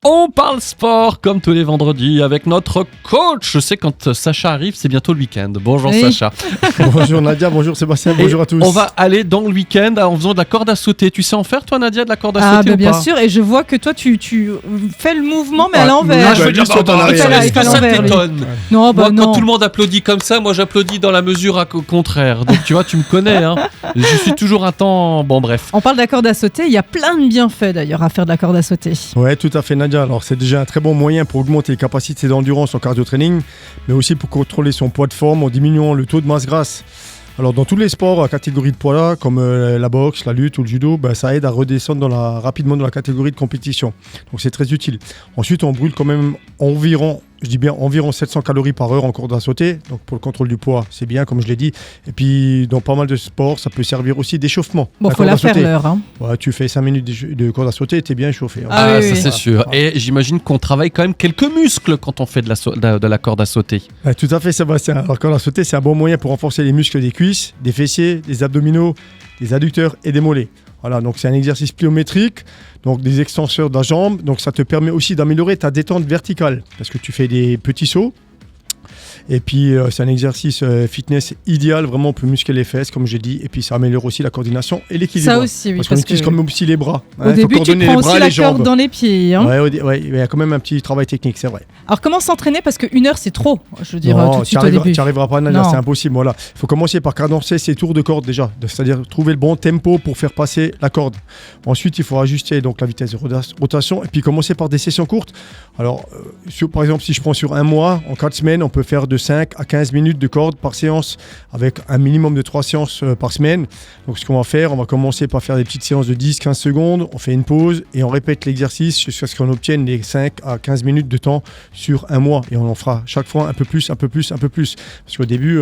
On parle sport comme tous les vendredis avec notre coach. Je sais quand Sacha arrive, c'est bientôt le week-end. Bonjour oui. Sacha. Bonjour Nadia, bonjour Sébastien, bonjour à tous. On va aller dans le week-end en faisant de la corde à sauter. Tu sais en faire toi Nadia de la corde à sauter ou bien pas? Sûr, et je vois que toi tu fais le mouvement mais à l'envers. Je veux dire, est-ce que ça t'étonne? Non, moi, quand tout le monde applaudit comme ça, moi j'applaudis dans la mesure contraire. Donc tu vois, tu me connais. Hein. Je suis toujours un temps... Bon bref. On parle de la corde à sauter, il y a plein de bienfaits d'ailleurs à faire de la corde à sauter. Ouais, tout à fait Nadia. Alors c'est déjà un très bon moyen pour augmenter les capacités d'endurance en cardio-training, mais aussi pour contrôler son poids de forme en diminuant le taux de masse grasse. Alors dans tous les sports à catégorie de poids là, comme la boxe, la lutte ou le judo, ça aide à redescendre rapidement dans la catégorie de compétition. Donc c'est très utile. Ensuite on brûle quand même environ 700 calories par heure en corde à sauter. Donc pour le contrôle du poids, c'est bien comme je l'ai dit. Et puis dans pas mal de sports, ça peut servir aussi d'échauffement. Bon, faut la faire l'heure. Hein. Ouais, tu fais 5 minutes de corde à sauter et t'es bien échauffé. Hein. Ah, ça c'est sûr. Et j'imagine qu'on travaille quand même quelques muscles quand on fait de la corde à sauter. Ouais, tout à fait Sébastien. Alors la corde à sauter, c'est un bon moyen pour renforcer les muscles des cuisses, des fessiers, des abdominaux, des adducteurs et des mollets. Voilà, donc c'est un exercice pliométrique, donc des extenseurs de la jambe. Donc ça te permet aussi d'améliorer ta détente verticale parce que tu fais des petits sauts. Et puis c'est un exercice fitness idéal vraiment pour muscler les fesses comme j'ai dit. Et puis ça améliore aussi la coordination et l'équilibre. Ça aussi oui. Parce qu'on utilise quand même aussi les bras. Au début tu prends aussi la corde dans les pieds. Hein. Ouais, il y a quand même un petit travail technique, c'est vrai. Alors comment s'entraîner parce qu'une heure c'est trop. Je veux dire non, tout de suite au début. Tu n'y arriveras pas Nadia, c'est impossible. Voilà. Il faut commencer par cadencer ses tours de corde déjà. C'est-à-dire trouver le bon tempo pour faire passer la corde. Ensuite il faut ajuster donc la vitesse de rotation et puis commencer par des sessions courtes. Alors par exemple si je prends sur un mois, en 4 semaines on peut faire de 5 à 15 minutes de corde par séance avec un minimum de 3 séances par semaine. Donc ce qu'on va faire, on va commencer par faire des petites séances de 10-15 secondes, on fait une pause et on répète l'exercice jusqu'à ce qu'on obtienne les 5 à 15 minutes de temps sur un mois et on en fera chaque fois un peu plus. Parce qu'au début...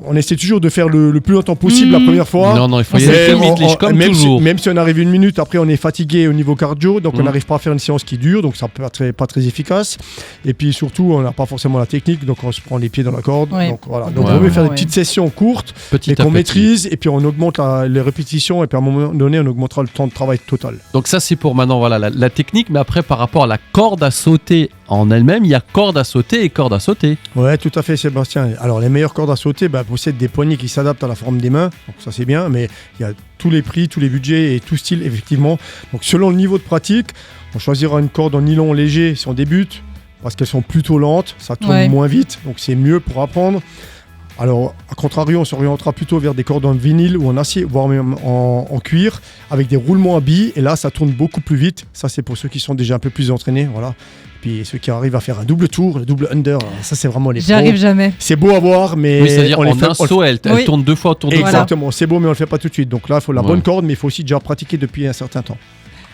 on essaie toujours de faire le plus longtemps possible la première fois. Non, il faut y aller vite, comme toujours. Même si on arrive une minute, après on est fatigué au niveau cardio, donc on n'arrive pas à faire une séance qui dure, donc ça peut être pas très efficace. Et puis surtout, on n'a pas forcément la technique, donc on se prend les pieds dans la corde. Ouais. Donc voilà. Donc on veut faire des petites sessions courtes, et qu'on maîtrise, et puis on augmente les répétitions, et puis à un moment donné, on augmentera le temps de travail total. Donc ça, c'est pour maintenant la technique, mais après, par rapport à la corde à sauter en elle-même, il y a corde à sauter et corde à sauter. Ouais, tout à fait, Sébastien. Alors, les meilleures cordes à sauter possèdent des poignées qui s'adaptent à la forme des mains. Donc, ça, c'est bien. Mais il y a tous les prix, tous les budgets et tout style, effectivement. Donc, selon le niveau de pratique, on choisira une corde en nylon léger si on débute parce qu'elles sont plutôt lentes. Ça tourne moins vite. Donc, c'est mieux pour apprendre. Alors, à contrario, on s'orientera plutôt vers des cordes en vinyle ou en acier, voire même en cuir, avec des roulements à billes. Et là, ça tourne beaucoup plus vite. Ça, c'est pour ceux qui sont déjà un peu plus entraînés. Voilà. Puis ceux qui arrivent à faire un double tour, le double under, ça c'est vraiment les pros. J'y arrive jamais. C'est beau à voir, mais... Oui, c'est-à-dire un saut, elle tourne 2 fois autour de toi. Exactement, c'est beau, mais on le fait pas tout de suite. Donc là, il faut la bonne corde, mais il faut aussi déjà pratiquer depuis un certain temps.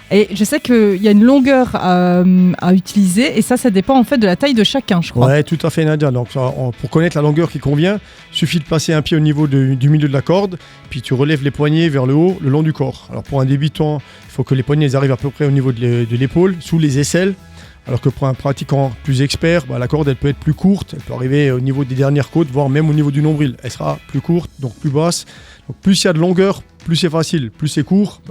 Et je sais qu'il y a une longueur à utiliser, et ça dépend en fait de la taille de chacun, je crois. Ouais, tout à fait, Nadia. Donc pour connaître la longueur qui convient, il suffit de placer un pied au niveau du milieu de la corde, puis tu relèves les poignets vers le haut, le long du corps. Alors pour un débutant, il faut que les poignets arrivent à peu près au niveau de l'épaule, sous les aisselles. Alors que pour un pratiquant plus expert, la corde elle peut être plus courte, elle peut arriver au niveau des dernières côtes, voire même au niveau du nombril. Elle sera plus courte, donc plus basse. Donc plus il y a de longueur, plus c'est facile. Plus c'est court,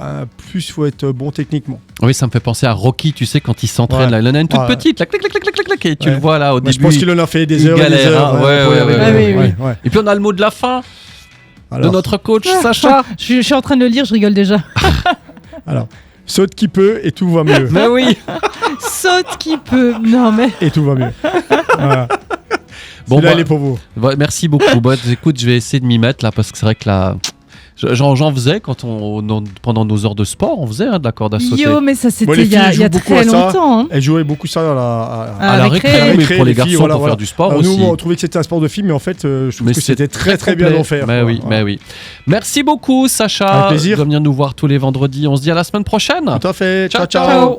plus il faut être bon techniquement. Oui, ça me fait penser à Rocky, tu sais, quand il s'entraîne. Là, il en a une toute petite, là, clic, et tu le vois là au début. Je pense qu'il en a fait des heures. Ouais. Et puis on a le mot de la fin de notre coach, Sacha. Je suis en train de le lire, je rigole déjà. Alors, saute qui peut et tout va mieux. Mais oui. Saute qui peut. Non mais. Et tout va mieux. Voilà. Bon, là, il est pour vous. Merci beaucoup. Écoute, je vais essayer de m'y mettre là parce que c'est vrai que là. J'en faisais pendant nos heures de sport, on faisait de la corde à sauter. Mais ça c'était il y a très longtemps. Hein. Elles jouaient beaucoup ça à la récré, mais pour les garçons pour faire du sport aussi. Nous on trouvait que c'était un sport de filles, mais en fait je trouve que c'était très très bien d'en faire. Mais oui. Merci beaucoup Sacha. Avec plaisir. De venir nous voir tous les vendredis. On se dit à la semaine prochaine. Tout à fait. Ciao.